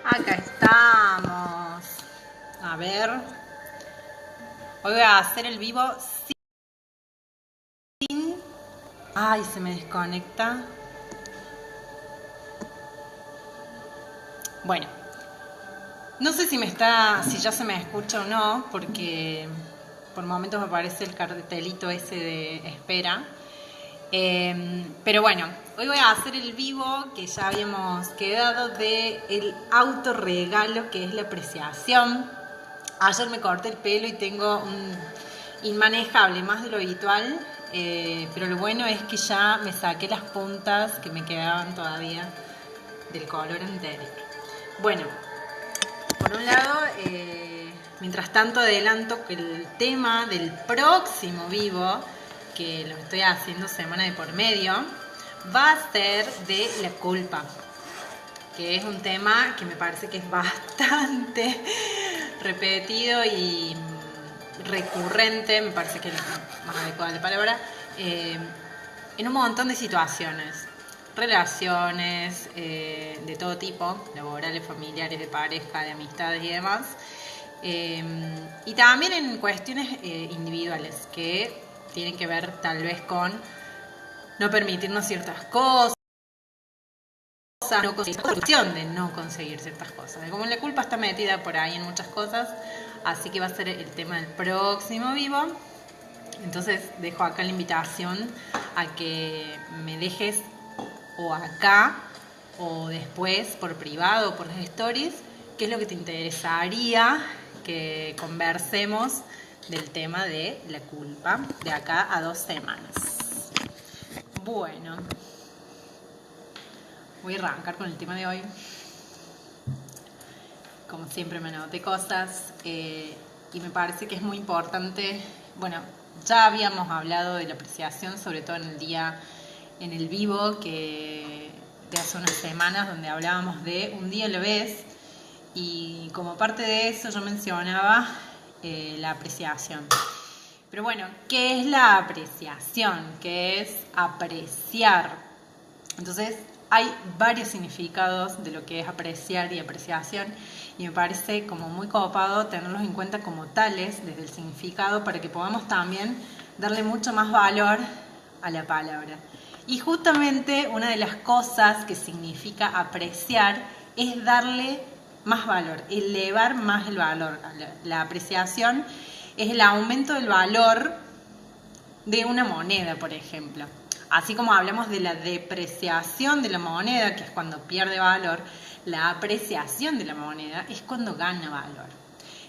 Acá estamos. A ver. Hoy voy a hacer el vivo sin... Ay, se me desconecta. Bueno. No sé si ya se me escucha o no, porque por momentos me aparece el cartelito ese de espera. Pero bueno, hoy voy a hacer el vivo que ya habíamos quedado de el autorregalo, que es la apreciación. Ayer me corté el pelo y tengo un inmanejable, más de lo habitual, pero lo bueno es que ya me saqué las puntas que me quedaban todavía del color anterior. Bueno, por un lado, mientras tanto adelanto que el tema del próximo vivo, que lo estoy haciendo semana de por medio, va a ser de la culpa, que es un tema que me parece que es bastante repetido y recurrente, me parece que es más adecuada la palabra, en un montón de situaciones, relaciones de todo tipo, laborales, familiares, de pareja, de amistades y demás, y también en cuestiones individuales que tienen que ver tal vez con no permitirnos ciertas cosas, de no conseguir ciertas cosas. Como la culpa está metida por ahí en muchas cosas, así que va a ser el tema del próximo vivo. Entonces dejo acá la invitación a que me dejes o acá o después por privado o por las stories qué es lo que te interesaría que conversemos del tema de la culpa de acá a 2 semanas. Bueno, voy a arrancar con el tema de hoy. Como siempre me anoté cosas y me parece que es muy importante. Bueno, ya habíamos hablado de la apreciación, sobre todo en el vivo de hace unas semanas, donde hablábamos de un día a la vez, y como parte de eso yo mencionaba la apreciación. Pero bueno, ¿qué es la apreciación? ¿Qué es apreciar? Entonces, hay varios significados de lo que es apreciar y apreciación, y me parece como muy copado tenerlos en cuenta como tales desde el significado para que podamos también darle mucho más valor a la palabra. Y justamente una de las cosas que significa apreciar es darle más valor, elevar más el valor. La apreciación es el aumento del valor de una moneda, por ejemplo. Así como hablamos de la depreciación de la moneda, que es cuando pierde valor, la apreciación de la moneda es cuando gana valor.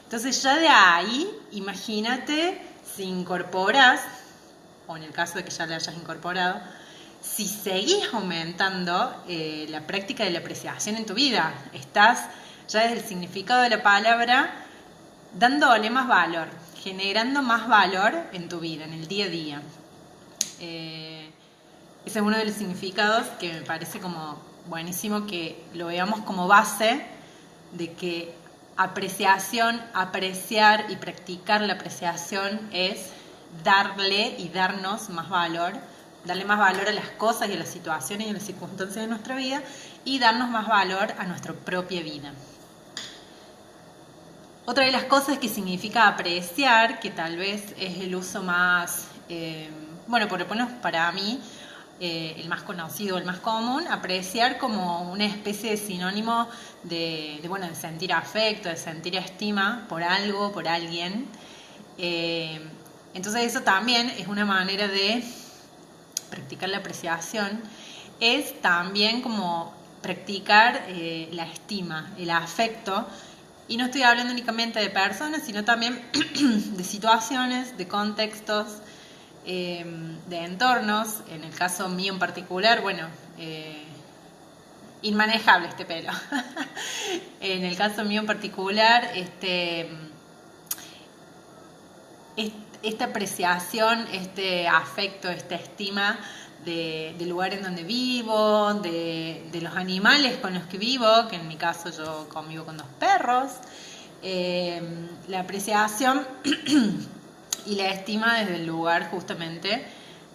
Entonces ya de ahí, imagínate si incorporas, o en el caso de que ya la hayas incorporado, si seguís aumentando la práctica de la apreciación en tu vida. Estás ya desde el significado de la palabra dándole más valor, generando más valor en tu vida, en el día a día. Ese es uno de los significados que me parece como buenísimo que lo veamos como base de que apreciación, apreciar y practicar la apreciación es darle y darnos más valor, darle más valor a las cosas y a las situaciones y a las circunstancias de nuestra vida y darnos más valor a nuestra propia vida. Otra de las cosas que significa apreciar, que tal vez es el uso más, bueno, por lo menos para mí, el más conocido, el más común, apreciar como una especie de sinónimo de sentir afecto, de sentir estima por algo, por alguien. Entonces eso también es una manera de practicar la apreciación, es también como practicar la estima, el afecto. Y no estoy hablando únicamente de personas, sino también de situaciones, de contextos, de entornos. En el caso mío en particular, inmanejable este pelo. En el caso mío en particular, esta apreciación, este afecto, esta estima del lugar en donde vivo, de los animales con los que vivo, que en mi caso yo convivo con 2 perros, la apreciación y la estima desde el lugar justamente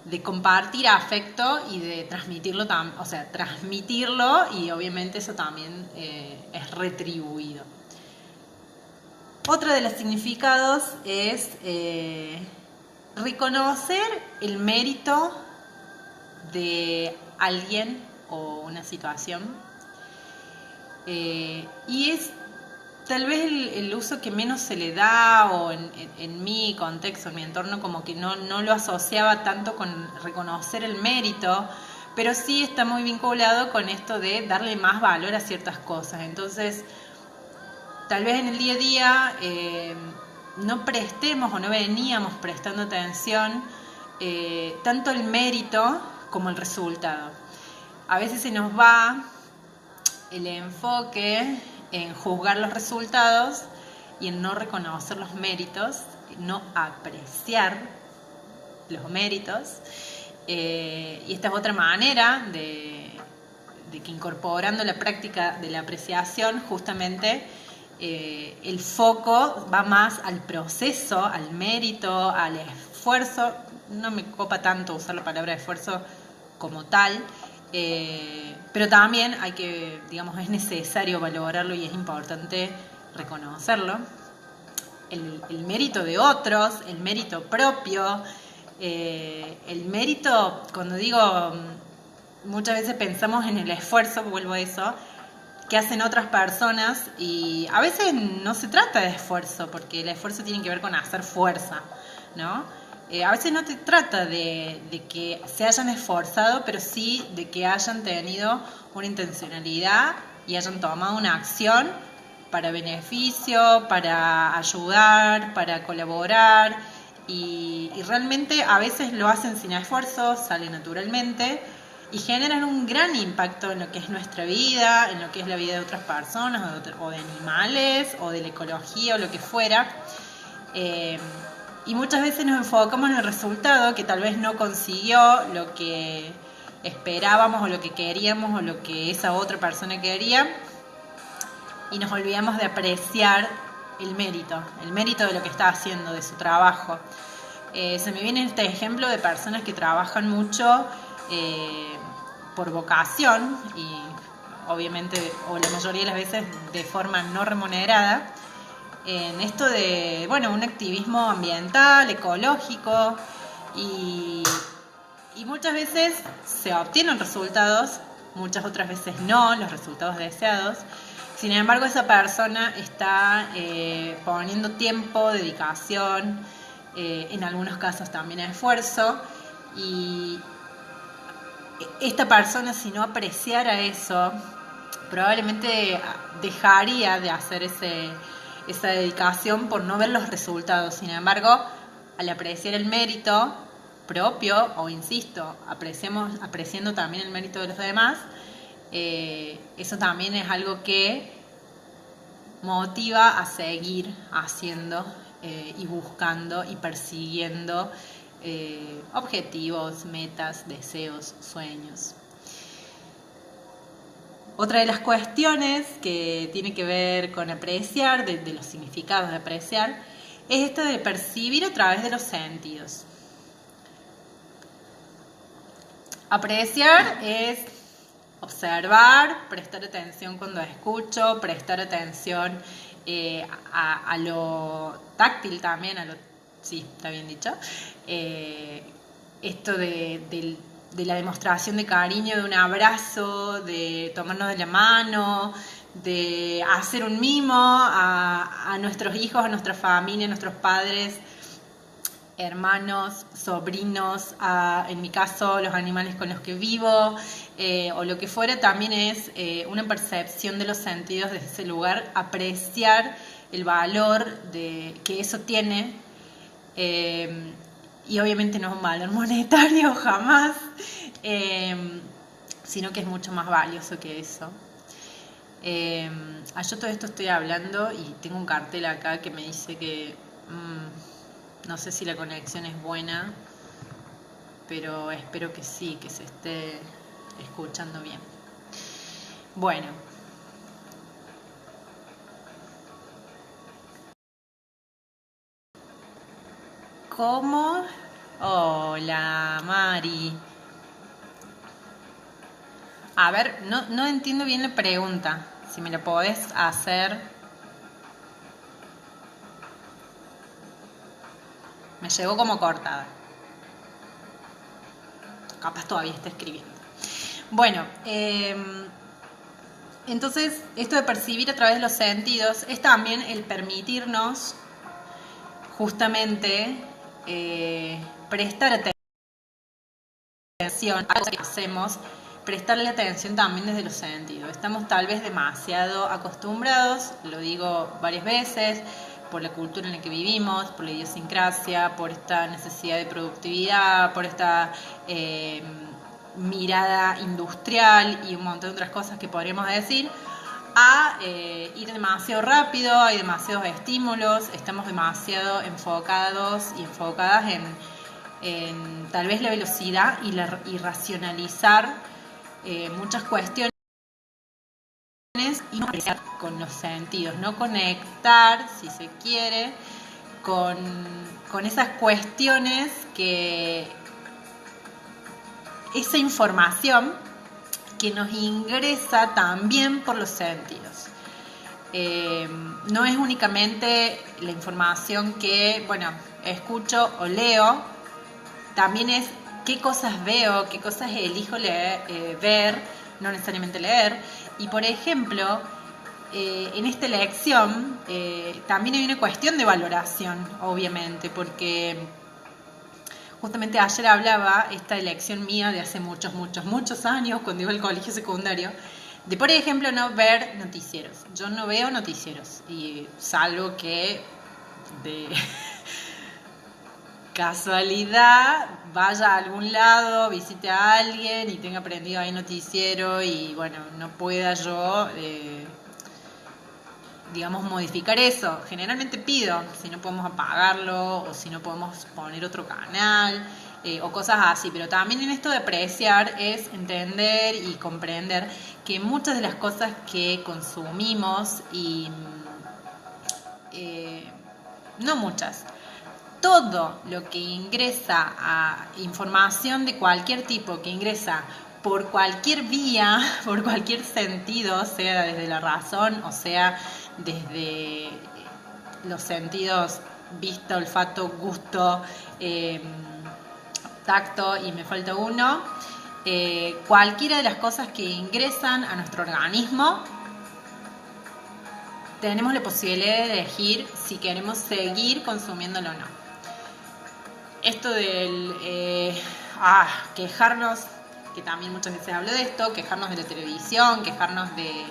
de compartir afecto y de transmitirlo, o sea, transmitirlo, y obviamente eso también es retribuido. Otro de los significados es reconocer el mérito de alguien o una situación, y es tal vez el uso que menos se le da, o en mi contexto, en mi entorno, como que no lo asociaba tanto con reconocer el mérito, pero sí está muy vinculado con esto de darle más valor a ciertas cosas. Entonces, tal vez en el día a día no prestemos o no veníamos prestando atención tanto el mérito como el resultado. A veces se nos va el enfoque en juzgar los resultados y en no reconocer los méritos, no apreciar los méritos. Y esta es otra manera de que, incorporando la práctica de la apreciación, justamente el foco va más al proceso, al mérito, al esfuerzo. No me copa tanto usar la palabra esfuerzo como tal, pero también hay que, digamos, es necesario valorarlo y es importante reconocerlo. El mérito de otros, el mérito propio, el mérito, cuando digo, muchas veces pensamos en el esfuerzo, vuelvo a eso, que hacen otras personas, y a veces no se trata de esfuerzo, porque el esfuerzo tiene que ver con hacer fuerza, ¿no? A veces no te trata de que se hayan esforzado, pero sí de que hayan tenido una intencionalidad y hayan tomado una acción para beneficio, para ayudar, para colaborar, y realmente a veces lo hacen sin esfuerzo, sale naturalmente y generan un gran impacto en lo que es nuestra vida, en lo que es la vida de otras personas o de animales o de la ecología o lo que fuera. Y muchas veces nos enfocamos en el resultado, que tal vez no consiguió lo que esperábamos o lo que queríamos o lo que esa otra persona quería, y nos olvidamos de apreciar el mérito de lo que está haciendo, de su trabajo. Se me viene este ejemplo de personas que trabajan mucho por vocación, y obviamente, o la mayoría de las veces de forma no remunerada, en esto de, bueno, un activismo ambiental, ecológico, y muchas veces se obtienen resultados, muchas otras veces no, los resultados deseados. Sin embargo, esa persona está poniendo tiempo, dedicación, en algunos casos también esfuerzo, y esta persona, si no apreciara eso, probablemente dejaría de hacer esa dedicación por no ver los resultados. Sin embargo, al apreciar el mérito propio, o insisto, apreciando también el mérito de los demás, eso también es algo que motiva a seguir haciendo y buscando y persiguiendo objetivos, metas, deseos, sueños. Otra de las cuestiones que tiene que ver con apreciar, de los significados de apreciar, es esto de percibir a través de los sentidos. Apreciar es observar, prestar atención cuando escucho, prestar atención a lo táctil también, sí, está bien dicho, esto de la demostración de cariño, de un abrazo, de tomarnos de la mano, de hacer un mimo a nuestros hijos, a nuestra familia, a nuestros padres, hermanos, sobrinos, en mi caso los animales con los que vivo, o lo que fuera. También es una percepción de los sentidos desde ese lugar, apreciar el valor que eso tiene, y obviamente no es un valor monetario jamás, sino que es mucho más valioso que eso. Yo todo esto estoy hablando y tengo un cartel acá que me dice que no sé si la conexión es buena, pero espero que sí, que se esté escuchando bien. Bueno. ¿Cómo? Hola, Mari. A ver, no entiendo bien la pregunta. Si me la podés hacer. Me llegó como cortada. Capaz todavía está escribiendo. Bueno, entonces esto de percibir a través de los sentidos es también el permitirnos justamente prestar atención a lo que hacemos, prestarle atención también desde los sentidos. Estamos tal vez demasiado acostumbrados, lo digo varias veces, por la cultura en la que vivimos, por la idiosincrasia, por esta necesidad de productividad, por esta mirada industrial y un montón de otras cosas que podríamos decir, a ir demasiado rápido, hay demasiados estímulos, estamos demasiado enfocados y enfocadas en tal vez la velocidad y racionalizar muchas cuestiones y no conectar con los sentidos, no conectar, si se quiere, con esas cuestiones que esa información que nos ingresa también por los sentidos. No es únicamente la información que, bueno, escucho o leo, también es qué cosas veo, qué cosas elijo ver, no necesariamente leer. Y por ejemplo, en esta elección también hay una cuestión de valoración, obviamente, porque justamente ayer hablaba esta elección mía de hace muchos años, cuando iba al colegio secundario, de, por ejemplo, no ver noticieros. Yo no veo noticieros, y salvo que de casualidad vaya a algún lado, visite a alguien y tenga prendido ahí noticiero y bueno, no pueda yo digamos modificar eso. Generalmente pido si no podemos apagarlo o si no podemos poner otro canal o cosas así, pero también en esto de apreciar es entender y comprender que muchas de las cosas que consumimos y no muchas, todo lo que ingresa a información de cualquier tipo, que ingresa por cualquier vía, por cualquier sentido, sea desde la razón o sea desde los sentidos vista, olfato, gusto, tacto y me falta uno, cualquiera de las cosas que ingresan a nuestro organismo, tenemos la posibilidad de elegir si queremos seguir consumiéndolo o no. Esto del quejarnos, que también muchas veces hablo de esto, quejarnos de la televisión, quejarnos de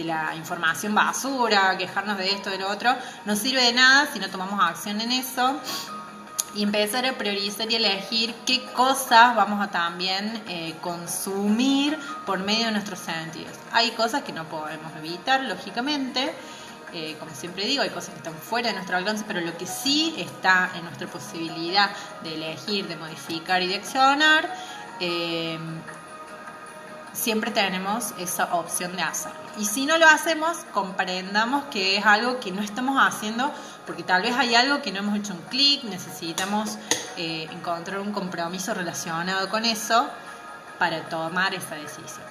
la información basura, quejarnos de esto, de lo otro, no sirve de nada si no tomamos acción en eso y empezar a priorizar y elegir qué cosas vamos a también consumir por medio de nuestros sentidos. Hay cosas que no podemos evitar, lógicamente. Como siempre digo, hay cosas que están fuera de nuestro alcance, pero lo que sí está en nuestra posibilidad de elegir, de modificar y de accionar, siempre tenemos esa opción de hacerlo. Y si no lo hacemos, comprendamos que es algo que no estamos haciendo, porque tal vez hay algo que no hemos hecho un clic, necesitamos encontrar un compromiso relacionado con eso para tomar esa decisión.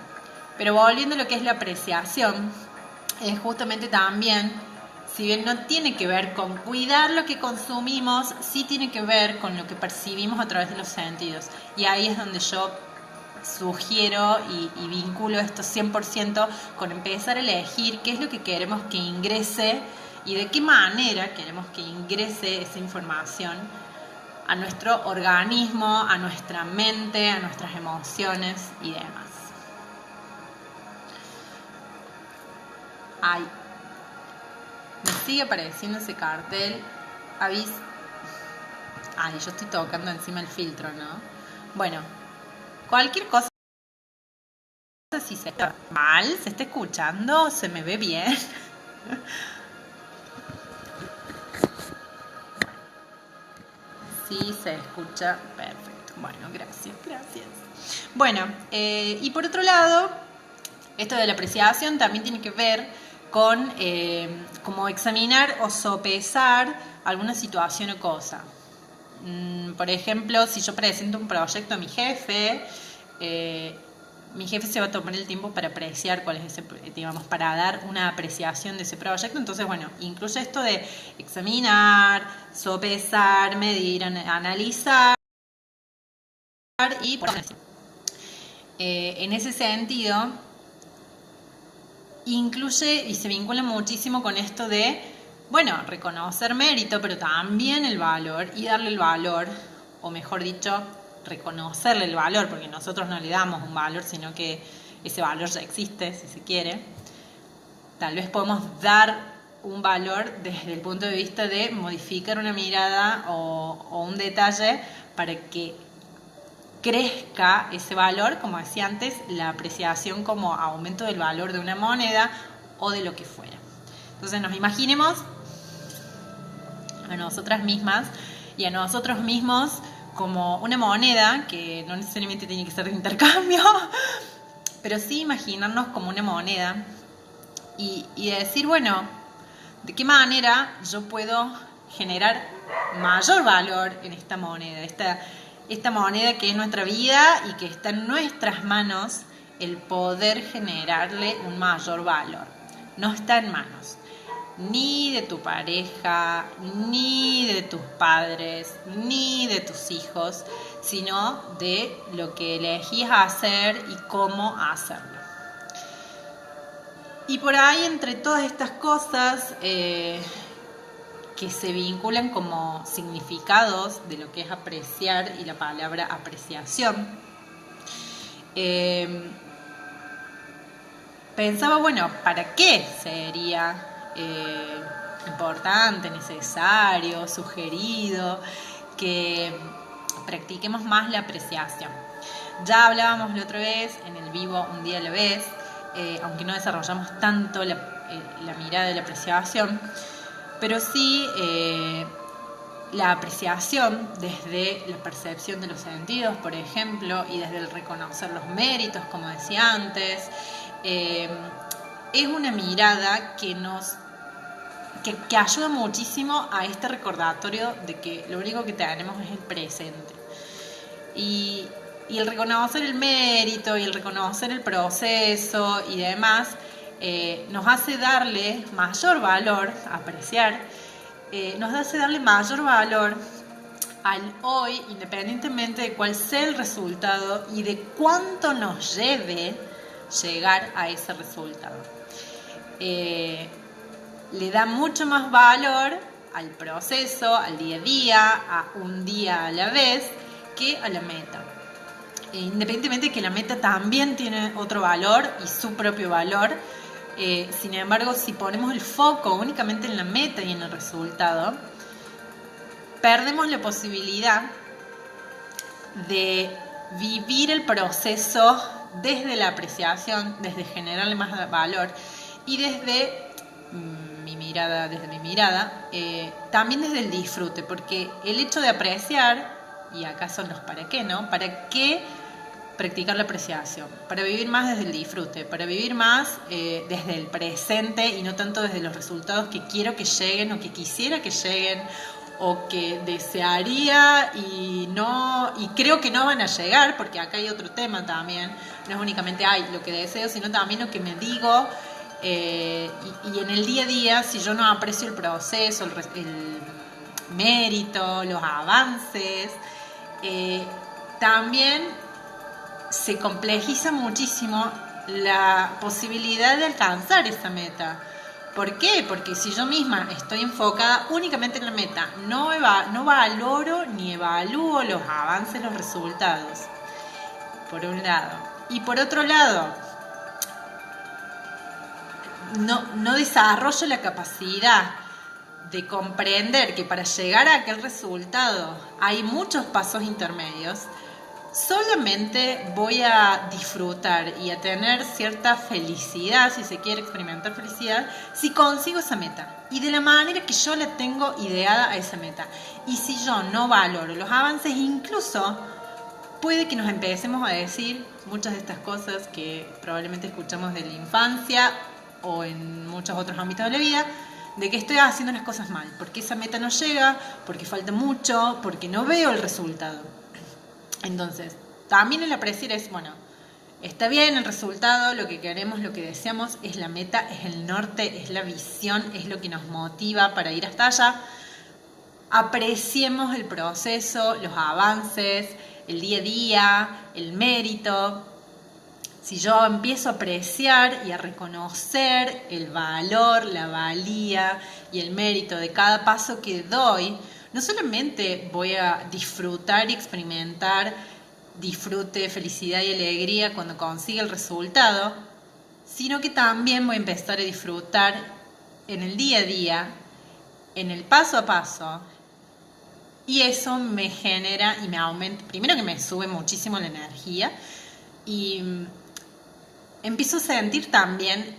Pero volviendo a lo que es la apreciación, es justamente también, si bien no tiene que ver con cuidar lo que consumimos, sí tiene que ver con lo que percibimos a través de los sentidos. Y ahí es donde yo sugiero y vinculo esto 100% con empezar a elegir qué es lo que queremos que ingrese y de qué manera queremos que ingrese esa información a nuestro organismo, a nuestra mente, a nuestras emociones y demás. Ay, me sigue apareciendo ese cartel. Ay, yo estoy tocando encima el filtro, ¿no? Bueno, cualquier cosa, si se está mal, se está escuchando, se me ve bien. Sí, se escucha perfecto. Bueno, gracias. Bueno, y por otro lado, esto de la apreciación también tiene que ver con como examinar o sopesar alguna situación o cosa. Por ejemplo, si yo presento un proyecto a mi jefe se va a tomar el tiempo para apreciar cuál es ese, digamos, para dar una apreciación de ese proyecto. Entonces, bueno, incluye esto de examinar, sopesar, medir, analizar y en ese sentido incluye y se vincula muchísimo con esto de, bueno, reconocer mérito, pero también el valor y darle el valor, o mejor dicho, reconocerle el valor, porque nosotros no le damos un valor, sino que ese valor ya existe, si se quiere. Tal vez podemos dar un valor desde el punto de vista de modificar una mirada o un detalle para que crezca ese valor, como decía antes, la apreciación como aumento del valor de una moneda o de lo que fuera. Entonces nos imaginemos a nosotras mismas y a nosotros mismos como una moneda, que no necesariamente tiene que ser de intercambio, pero sí imaginarnos como una moneda y decir, bueno, ¿de qué manera yo puedo generar mayor valor en esta moneda? Esta moneda que es nuestra vida y que está en nuestras manos el poder generarle un mayor valor. No está en manos ni de tu pareja, ni de tus padres, ni de tus hijos, sino de lo que elegís hacer y cómo hacerlo. Y por ahí, entre todas estas cosas que se vinculan como significados de lo que es apreciar y la palabra apreciación, pensaba, bueno, ¿para qué sería importante, necesario, sugerido que practiquemos más la apreciación? Ya hablábamos la otra vez en el vivo Un día a la vez, aunque no desarrollamos tanto la mirada de la apreciación, pero sí la apreciación desde la percepción de los sentidos, por ejemplo, y desde el reconocer los méritos, como decía antes, es una mirada que que ayuda muchísimo a este recordatorio de que lo único que tenemos es el presente. Y el reconocer el mérito y el reconocer el proceso y demás nos hace darle mayor valor, apreciar, nos hace darle mayor valor al hoy, independientemente de cuál sea el resultado y de cuánto nos lleve llegar a ese resultado. Le da mucho más valor al proceso, al día a día, a un día a la vez, que a la meta. Independientemente de que la meta también tiene otro valor y su propio valor, sin embargo, si ponemos el foco únicamente en la meta y en el resultado, perdemos la posibilidad de vivir el proceso desde la apreciación, desde generarle más valor y desde mi mirada, también desde el disfrute, porque el hecho de apreciar, y acá son los para qué, ¿no? ¿Para qué practicar la apreciación? Para vivir más desde el disfrute, para vivir más desde el presente y no tanto desde los resultados que quiero que lleguen o que quisiera que lleguen o que desearía y creo que no van a llegar, porque acá hay otro tema también, no es únicamente lo que deseo, sino también lo que me digo. Y en el día a día, si yo no aprecio el proceso, el mérito, los avances, también se complejiza muchísimo la posibilidad de alcanzar esa meta. ¿Por qué? Porque si yo misma estoy enfocada únicamente en la meta, no valoro ni evalúo los avances, los resultados, por un lado. Y por otro lado, no desarrollo la capacidad de comprender que para llegar a aquel resultado hay muchos pasos intermedios, solamente voy a disfrutar y a tener cierta felicidad, si se quiere experimentar felicidad, si consigo esa meta y de la manera que yo la tengo ideada a esa meta. Y si yo no valoro los avances, incluso puede que nos empecemos a decir muchas de estas cosas que probablemente escuchamos de la infancia o en muchos otros ámbitos de la vida, de que estoy haciendo las cosas mal, porque esa meta no llega, porque falta mucho, porque no veo el resultado. Entonces, también el apreciar es, bueno, está bien el resultado, lo que queremos, lo que deseamos, es la meta, es el norte, es la visión, es lo que nos motiva para ir hasta allá. Apreciemos el proceso, los avances, el día a día, el mérito. Si yo empiezo a apreciar y a reconocer el valor, la valía y el mérito de cada paso que doy, no solamente voy a disfrutar y experimentar disfrute, felicidad y alegría cuando consiga el resultado, sino que también voy a empezar a disfrutar en el día a día, en el paso a paso, y eso me genera y me aumenta, primero que me sube muchísimo la energía y empiezo a sentir también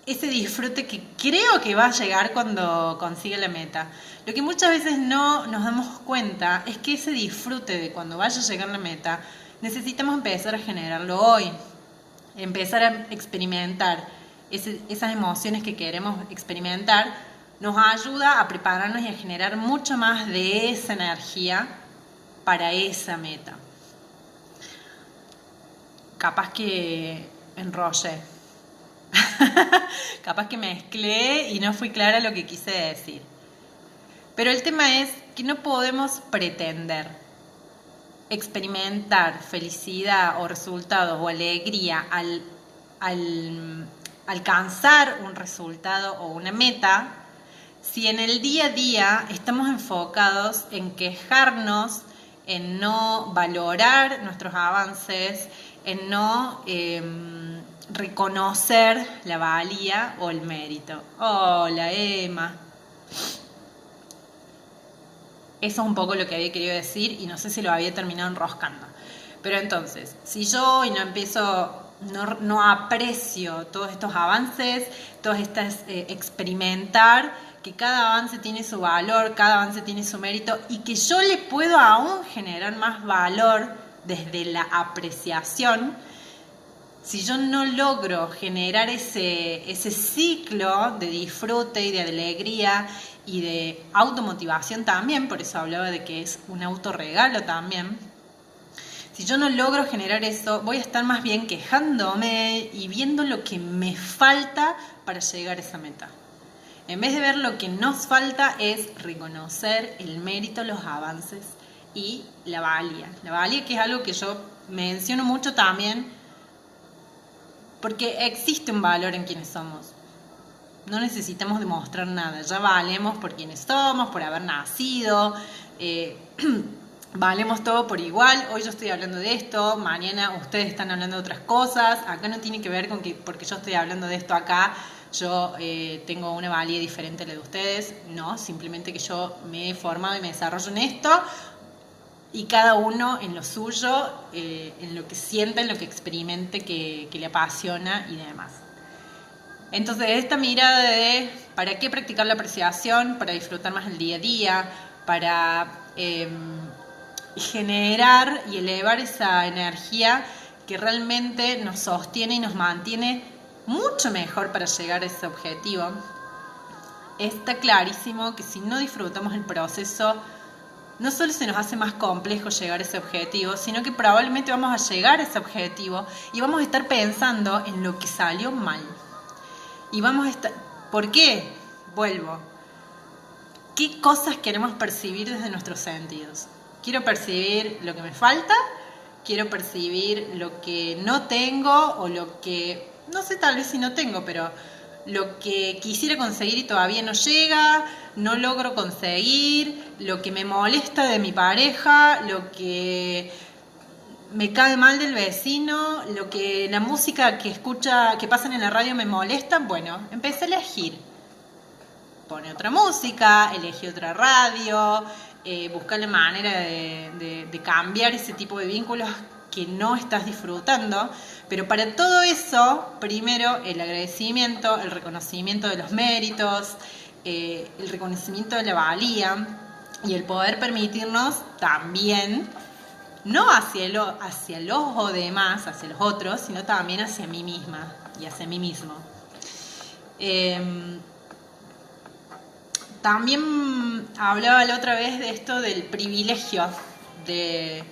ese disfrute que creo que va a llegar cuando consiga la meta. Lo que muchas veces no nos damos cuenta es que ese disfrute de cuando vaya a llegar la meta, necesitamos empezar a generarlo hoy, empezar a experimentar esas emociones que queremos experimentar, nos ayuda a prepararnos y a generar mucho más de esa energía para esa meta. Capaz que enrollé, capaz que mezclé y no fui clara lo que quise decir. Pero el tema es que no podemos pretender experimentar felicidad o resultados o alegría al alcanzar un resultado o una meta si en el día a día estamos enfocados en quejarnos, en no valorar nuestros avances, en no reconocer la valía o el mérito. Hola, Emma. Eso es un poco lo que había querido decir y no sé si lo había terminado enroscando. Pero entonces, si yo hoy no empiezo, no aprecio todos estos avances, todas estas experimentar, que cada avance tiene su valor, cada avance tiene su mérito y que yo le puedo aún generar más valor desde la apreciación, si yo no logro generar ese ciclo de disfrute y de alegría y de automotivación también, por eso hablaba de que es un autorregalo también, si yo no logro generar eso, voy a estar más bien quejándome y viendo lo que me falta para llegar a esa meta. En vez de ver lo que nos falta es reconocer el mérito, los avances y la valía. La valía, que es algo que yo menciono mucho también, porque existe un valor en quienes somos. No necesitamos demostrar nada, ya valemos por quienes somos, por haber nacido, valemos todo por igual. Hoy yo estoy hablando de esto, mañana ustedes están hablando de otras cosas. Acá no tiene que ver con que porque yo estoy hablando de esto acá, yo tengo una valía diferente a la de ustedes. No, simplemente que yo me he formado y me desarrollo en esto y cada uno en lo suyo, en lo que siente, en lo que experimente, que le apasiona y demás. Entonces, esta mirada de ¿para qué practicar la apreciación? Para disfrutar más el día a día, para generar y elevar esa energía que realmente nos sostiene y nos mantiene mucho mejor para llegar a ese objetivo. Está clarísimo que si no disfrutamos el proceso, no solo se nos hace más complejo llegar a ese objetivo, sino que probablemente vamos a llegar a ese objetivo y vamos a estar pensando en lo que salió mal. Y vamos a estar... ¿Por qué? Vuelvo. ¿Qué cosas queremos percibir desde nuestros sentidos? Quiero percibir lo que me falta, quiero percibir lo que no tengo o lo que... No sé, tal vez si no tengo, pero lo que quisiera conseguir y todavía no llega, no logro conseguir, lo que me molesta de mi pareja, lo que me cae mal del vecino, lo que la música que pasan en la radio me molesta. Bueno, empecé a elegir. Pone otra música, elegí otra radio, buscar la manera de cambiar ese tipo de vínculos que no estás disfrutando. Pero para todo eso, primero el agradecimiento, el reconocimiento de los méritos, el reconocimiento de la valía y el poder permitirnos también, no hacia los demás, hacia los otros, sino también hacia mí misma y hacia mí mismo. también hablaba la otra vez de esto del privilegio, del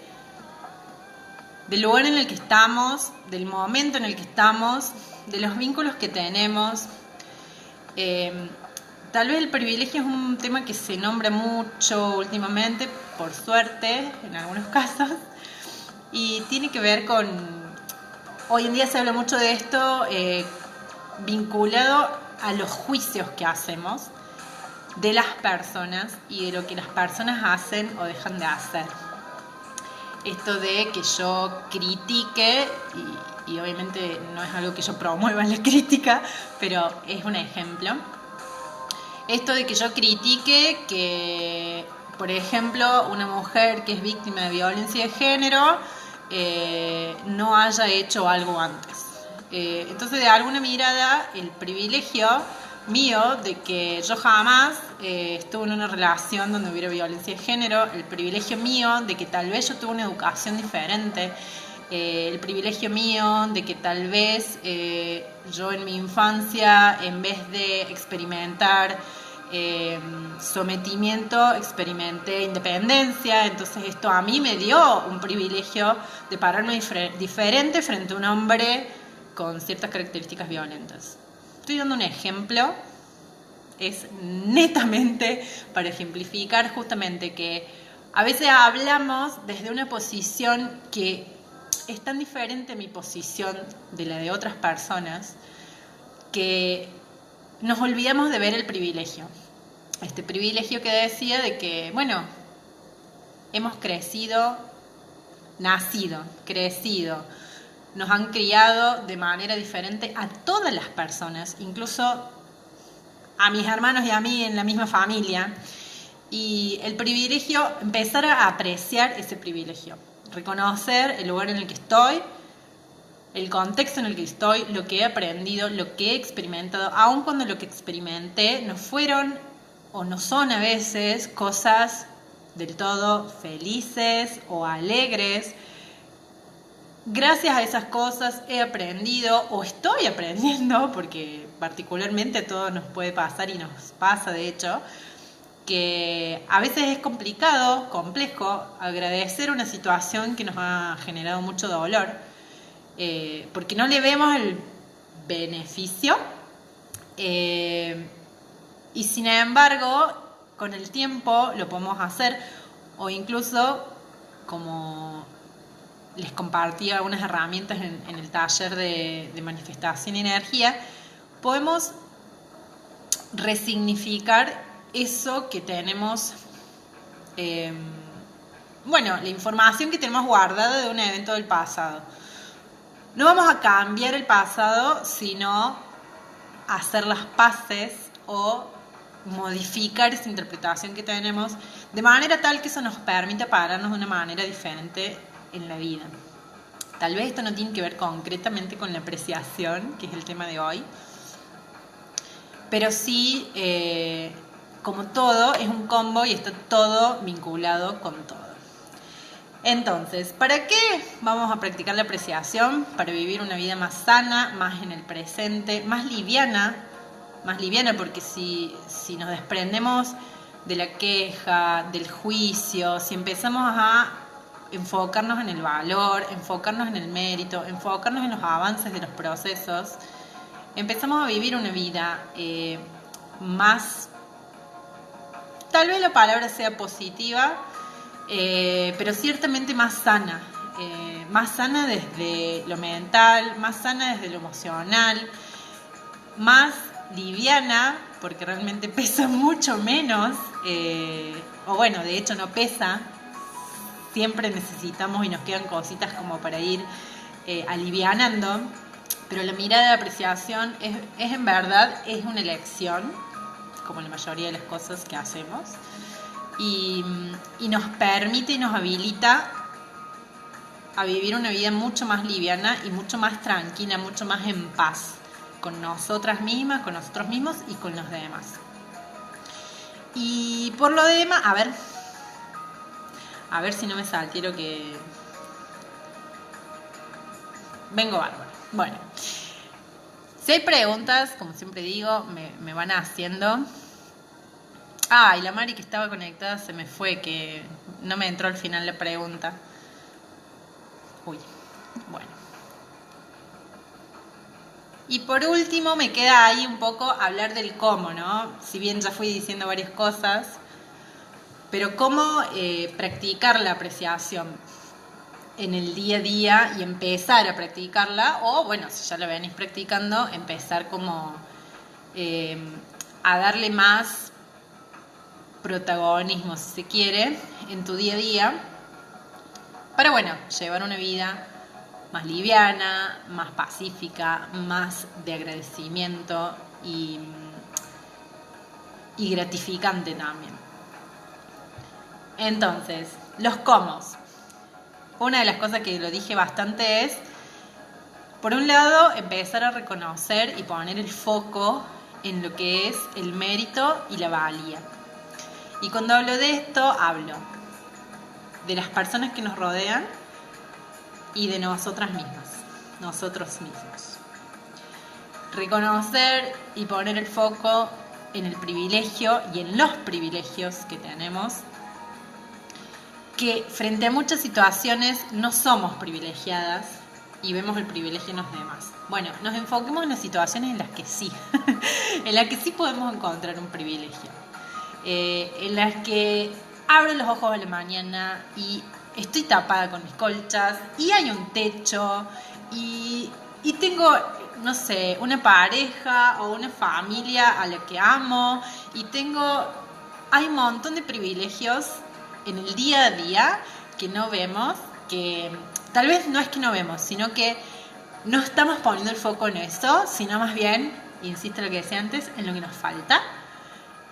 lugar en el que estamos, del momento en el que estamos, de los vínculos que tenemos. Tal vez el privilegio es un tema que se nombra mucho últimamente, por suerte, en algunos casos, y tiene que ver con... Hoy en día se habla mucho de esto vinculado a los juicios que hacemos de las personas y de lo que las personas hacen o dejan de hacer. Esto de que yo critique, y obviamente no es algo que yo promueva en la crítica, pero es un ejemplo. Esto de que yo critique que, por ejemplo, una mujer que es víctima de violencia de género no haya hecho algo antes. Entonces, de alguna mirada, el privilegio mío de que yo jamás estuve en una relación donde hubiera violencia de género, el privilegio mío de que tal vez yo tuve una educación diferente, el privilegio mío de que tal vez yo en mi infancia, en vez de experimentar sometimiento, experimenté independencia. Entonces esto a mí me dio un privilegio de pararme diferente frente a un hombre con ciertas características violentas. Estoy dando un ejemplo, es netamente para ejemplificar justamente que a veces hablamos desde una posición que es tan diferente a mi posición de la de otras personas que nos olvidamos de ver el privilegio. Este privilegio que decía de que, bueno, hemos crecido, nos han criado de manera diferente a todas las personas, incluso a mis hermanos y a mí en la misma familia. Y el privilegio, empezar a apreciar ese privilegio, reconocer el lugar en el que estoy, el contexto en el que estoy, lo que he aprendido, lo que he experimentado, aun cuando lo que experimenté no fueron o no son a veces cosas del todo felices o alegres. Gracias a esas cosas he aprendido o estoy aprendiendo, porque particularmente a todos nos puede pasar y nos pasa de hecho, que a veces es complicado, complejo, agradecer una situación que nos ha generado mucho dolor, porque no le vemos el beneficio, y sin embargo, con el tiempo lo podemos hacer, o incluso, como les compartí algunas herramientas en el taller de manifestación y energía, podemos resignificar eso que tenemos, la información que tenemos guardada de un evento del pasado. No vamos a cambiar el pasado, sino hacer las paces o modificar esa interpretación que tenemos de manera tal que eso nos permita pararnos de una manera diferente en la vida. Tal vez esto no tiene que ver concretamente con la apreciación, que es el tema de hoy, pero sí, como todo, es un combo y está todo vinculado con todo. Entonces, ¿para qué vamos a practicar la apreciación? Para vivir una vida más sana, más en el presente, más liviana, porque si nos desprendemos de la queja, del juicio, si empezamos a enfocarnos en el valor, enfocarnos en el mérito, enfocarnos en los avances de los procesos, empezamos a vivir una vida más, tal vez la palabra sea positiva, pero ciertamente más sana desde lo mental, más sana desde lo emocional, más liviana, porque realmente pesa mucho menos, de hecho no pesa, siempre necesitamos y nos quedan cositas como para ir alivianando, pero la mirada de apreciación es en verdad, es una elección, como la mayoría de las cosas que hacemos, y nos permite y nos habilita a vivir una vida mucho más liviana y mucho más tranquila, mucho más en paz con nosotras mismas, con nosotros mismos y con los demás. Y por lo demás, a ver si no me saltero que vengo bárbaro. Bueno, si hay preguntas, como siempre digo, me van haciendo. Ah, y la Mari que estaba conectada se me fue, que no me entró al final la pregunta. Uy, bueno. Y por último me queda ahí un poco hablar del cómo, ¿no? Si bien ya fui diciendo varias cosas, pero cómo practicar la apreciación en el día a día y empezar a practicarla, o bueno, si ya la venís practicando, empezar como a darle más protagonismo, si se quiere, en tu día a día, para, bueno, llevar una vida más liviana, más pacífica, más de agradecimiento y gratificante también. Entonces, los cómo. Una de las cosas que lo dije bastante es, por un lado, empezar a reconocer y poner el foco en lo que es el mérito y la valía. Y cuando hablo de esto, hablo de las personas que nos rodean y de nosotras mismas, nosotros mismos. Reconocer y poner el foco en el privilegio y en los privilegios que tenemos, que frente a muchas situaciones no somos privilegiadas y vemos el privilegio en los demás. Bueno, nos enfoquemos en las situaciones en las que sí, en las que sí podemos encontrar un privilegio, en las que abro los ojos a la mañana y estoy tapada con mis colchas y hay un techo y tengo, no sé, una pareja o una familia a la que amo y hay un montón de privilegios en el día a día que no vemos, que tal vez no es que no vemos, sino que no estamos poniendo el foco en eso, sino más bien, insisto en lo que decía antes, en lo que nos falta.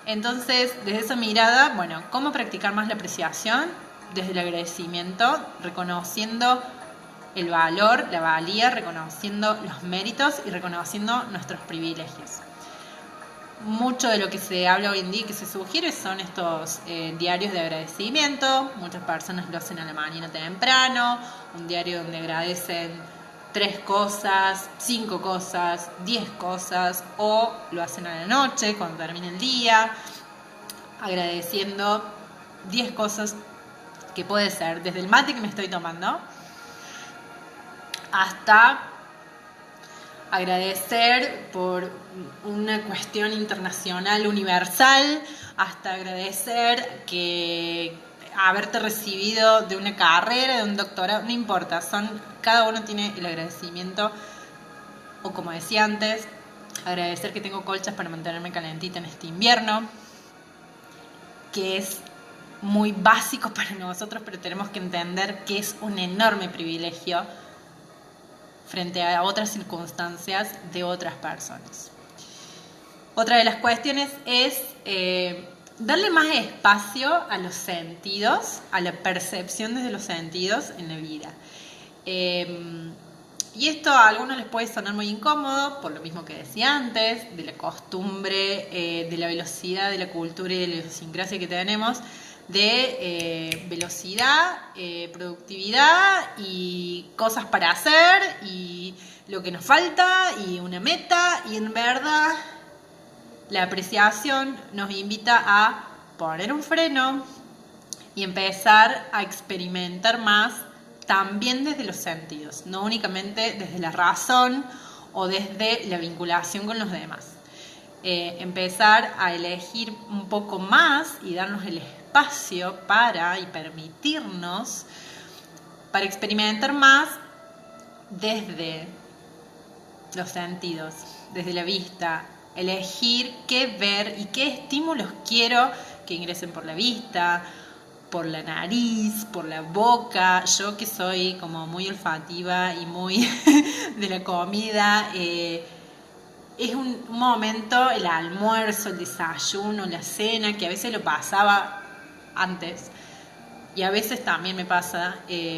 Entonces, desde esa mirada, bueno, ¿cómo practicar más la apreciación? Desde el agradecimiento, reconociendo el valor, la valía, reconociendo los méritos y reconociendo nuestros privilegios. Mucho de lo que se habla hoy en día y que se sugiere son estos diarios de agradecimiento. Muchas personas lo hacen a la mañana temprano, un diario donde agradecen 3 cosas, 5 cosas, 10 cosas, o lo hacen a la noche cuando termina el día, agradeciendo 10 cosas que puede ser desde el mate que me estoy tomando hasta agradecer por una cuestión internacional universal, hasta agradecer que haberte recibido de una carrera, de un doctorado, no importa, cada uno tiene el agradecimiento, o como decía antes, agradecer que tengo colchas para mantenerme calentita en este invierno, que es muy básico para nosotros, pero tenemos que entender que es un enorme privilegio frente a otras circunstancias de otras personas. Otra de las cuestiones es darle más espacio a los sentidos, a la percepción desde los sentidos en la vida. Y esto a algunos les puede sonar muy incómodo, por lo mismo que decía antes, de la costumbre, de la velocidad, de la cultura y de la idiosincrasia que tenemos, de velocidad, productividad y cosas para hacer y lo que nos falta y una meta, y en verdad la apreciación nos invita a poner un freno y empezar a experimentar más también desde los sentidos, no únicamente desde la razón o desde la vinculación con los demás. Empezar a elegir un poco más y darnos el espacio y permitirnos para experimentar más desde los sentidos, desde la vista, elegir qué ver y qué estímulos quiero que ingresen por la vista, por la nariz, por la boca. Yo que soy como muy olfativa y muy de la comida, es un momento, el almuerzo, el desayuno, la cena, que a veces lo pasaba antes y a veces también me pasa,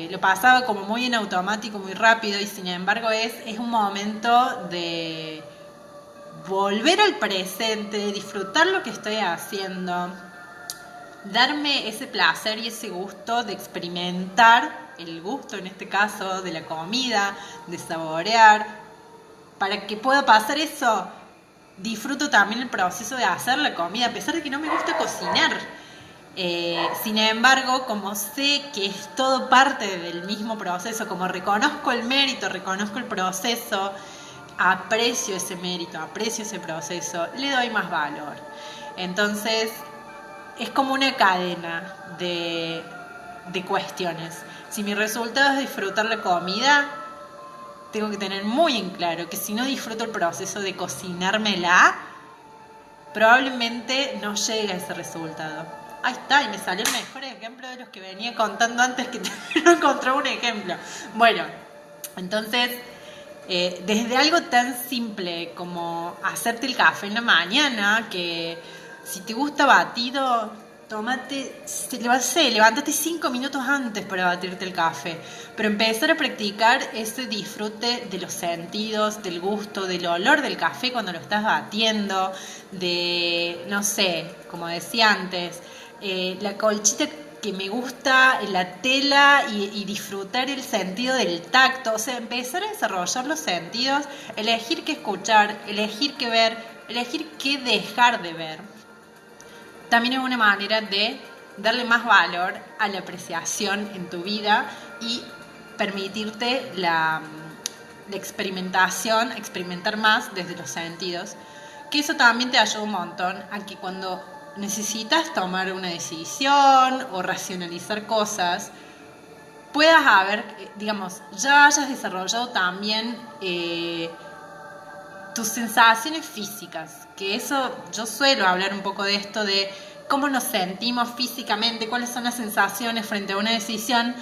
lo pasaba como muy en automático, muy rápido, y sin embargo es un momento de volver al presente, disfrutar lo que estoy haciendo, darme ese placer y ese gusto de experimentar el gusto, en este caso, de la comida, de saborear, para que pueda pasar eso disfruto también el proceso de hacer la comida, a pesar de que no me gusta cocinar. Sin embargo, como sé que es todo parte del mismo proceso, como reconozco el mérito, reconozco el proceso, aprecio ese mérito, aprecio ese proceso, le doy más valor. Entonces, es como una cadena de cuestiones. Si mi resultado es disfrutar la comida, tengo que tener muy en claro que si no disfruto el proceso de cocinármela, probablemente no llegue a ese resultado. Ahí está, y me salió el mejor ejemplo de los que venía contando antes, que no encontré un ejemplo. Bueno, entonces, desde algo tan simple como hacerte el café en la mañana, que si te gusta batido, levántate 5 minutos antes para batirte el café, pero empezar a practicar ese disfrute de los sentidos, del gusto, del olor del café cuando lo estás batiendo, de, no sé, como decía antes, la colchita que me gusta, la tela y disfrutar el sentido del tacto, o sea, empezar a desarrollar los sentidos, elegir qué escuchar, elegir qué ver, elegir qué dejar de ver. También es una manera de darle más valor a la apreciación en tu vida y permitirte la experimentación, experimentar más desde los sentidos, que eso también te ayuda un montón a que cuando necesitas tomar una decisión o racionalizar cosas, puedas haber, digamos, ya hayas desarrollado también tus sensaciones físicas, que eso, yo suelo hablar un poco de esto, de cómo nos sentimos físicamente, cuáles son las sensaciones frente a una decisión,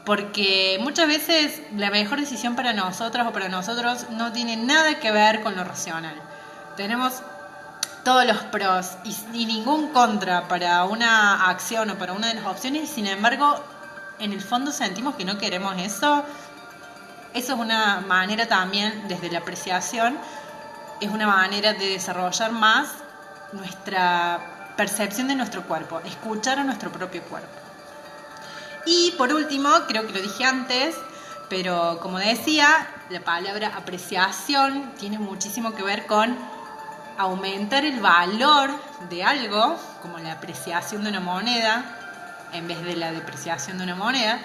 porque muchas veces la mejor decisión para nosotras o para nosotros no tiene nada que ver con lo racional. Tenemos todos los pros y ningún contra para una acción o para una de las opciones, y sin embargo, en el fondo sentimos que no queremos eso. Eso es una manera también, desde la apreciación, es una manera de desarrollar más nuestra percepción de nuestro cuerpo, escuchar a nuestro propio cuerpo. Y por último, creo que lo dije antes, pero como decía, la palabra apreciación tiene muchísimo que ver con aumentar el valor de algo, como la apreciación de una moneda, en vez de la depreciación de una moneda.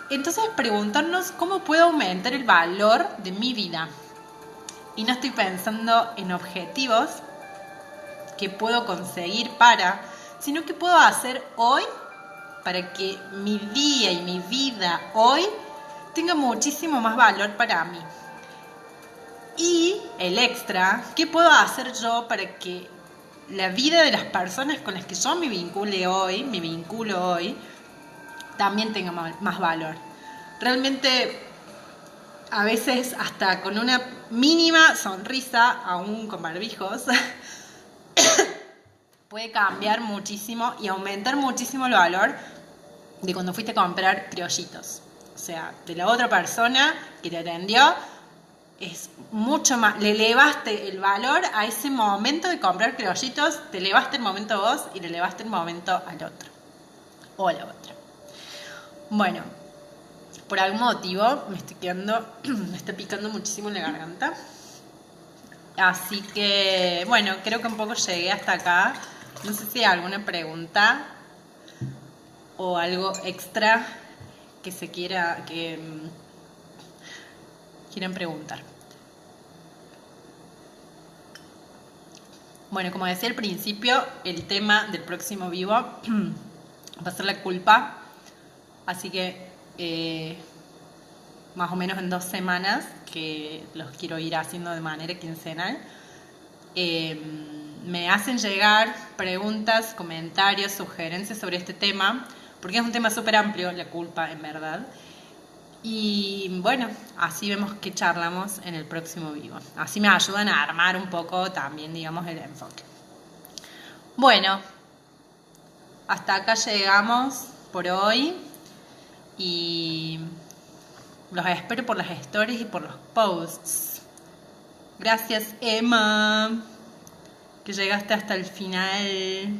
Entonces, preguntarnos cómo puedo aumentar el valor de mi vida. Y no estoy pensando en objetivos que puedo conseguir sino que puedo hacer hoy para que mi día y mi vida hoy tenga muchísimo más valor para mí. Y el extra, ¿qué puedo hacer yo para que la vida de las personas con las que yo me vinculo hoy, también tenga más valor? Realmente, a veces hasta con una mínima sonrisa, aún con barbijos, puede cambiar muchísimo y aumentar muchísimo el valor de cuando fuiste a comprar criollitos. O sea, de la otra persona que te atendió, es mucho más, le elevaste el valor a ese momento de comprar criollitos, te elevaste el momento vos y le elevaste el momento al otro o a la otra. Bueno, por algún motivo me está picando muchísimo en la garganta, así que bueno, creo que un poco llegué hasta acá. No sé si hay alguna pregunta o algo extra que quieran preguntar. Bueno, como decía al principio, el tema del próximo vivo va a ser la culpa, así que más o menos en 2 semanas, que los quiero ir haciendo de manera quincenal, me hacen llegar preguntas, comentarios, sugerencias sobre este tema, porque es un tema súper amplio, la culpa, en verdad. Y bueno, así vemos que charlamos en el próximo vivo. Así me ayudan a armar un poco también, digamos, el enfoque. Bueno, hasta acá llegamos por hoy y los espero por las stories y por los posts. Gracias, Emma, que llegaste hasta el final.